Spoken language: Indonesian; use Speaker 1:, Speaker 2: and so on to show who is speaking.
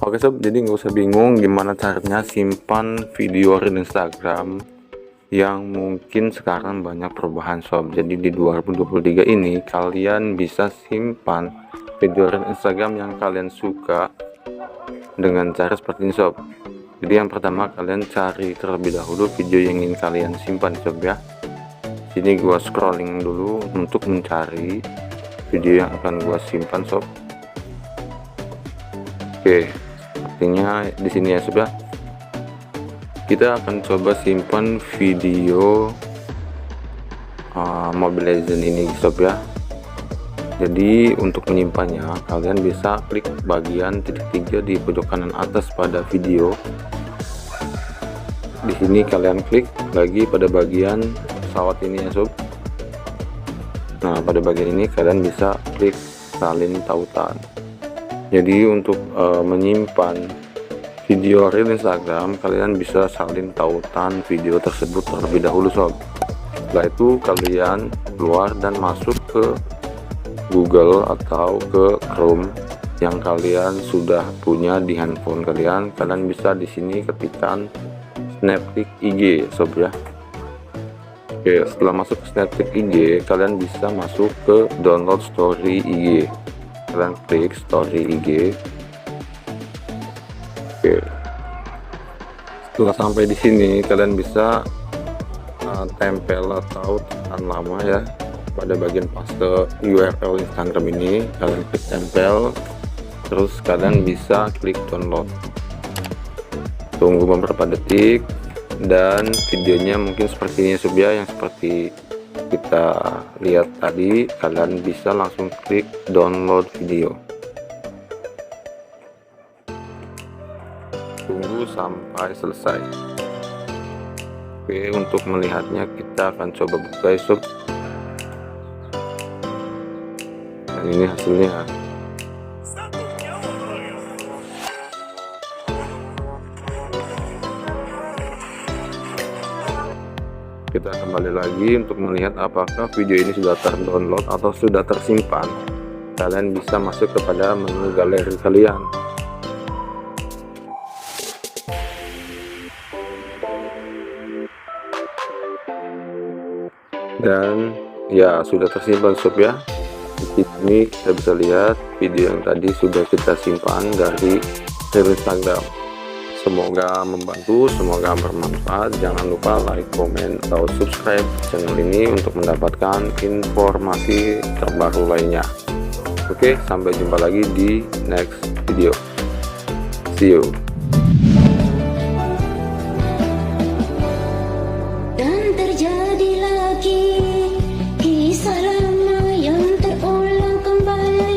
Speaker 1: Oke sob, jadi nggak usah bingung gimana caranya simpan video real Instagram yang mungkin sekarang banyak perubahan sob. Jadi di 2023 ini kalian bisa simpan video real Instagram yang kalian suka dengan cara seperti ini sob. Jadi yang pertama kalian cari terlebih dahulu video yang ingin kalian simpan sob ya. Sini gua scrolling dulu untuk mencari video yang akan gua simpan sob. Oke, artinya di sini ya sob ya. Kita akan coba simpan video Mobile Legends ini sob ya. Jadi untuk menyimpannya kalian bisa klik bagian titik 3 di pojok kanan atas pada video. Di sini kalian klik lagi pada bagian pesawat ini ya sob. Nah, pada bagian ini kalian bisa klik salin tautan. Jadi untuk menyimpan video real Instagram, kalian bisa salin tautan video tersebut terlebih dahulu sob. Setelah itu kalian keluar dan masuk ke Google atau ke Chrome yang kalian sudah punya di handphone kalian. Kalian bisa di sini ketikkan Snaptik IG sob ya. Oke, setelah masuk ke Snaptik IG, kalian bisa masuk ke download story IG. Kalian klik story IG. Oke, setelah sampai di sini kalian bisa tempel atau tekan lama ya pada bagian paste URL Instagram ini. Kalian klik tempel, terus kalian bisa klik download. Tunggu beberapa detik dan videonya mungkin seperti ini sob ya, yang seperti kita lihat tadi. Kalian bisa langsung klik download video. Tunggu sampai selesai. Oke, untuk melihatnya kita akan coba buka sob. Dan ini hasilnya. Kita kembali lagi untuk melihat apakah video ini sudah terdownload atau sudah tersimpan. Kalian bisa masuk kepada menu galeri kalian. Dan ya sudah tersimpan sob ya. Di sini kita bisa lihat video yang tadi sudah kita simpan dari Instagram. Semoga membantu, semoga bermanfaat. Jangan lupa like, komen, atau subscribe channel ini untuk mendapatkan informasi terbaru lainnya. Oke, sampai jumpa lagi di next video. See you.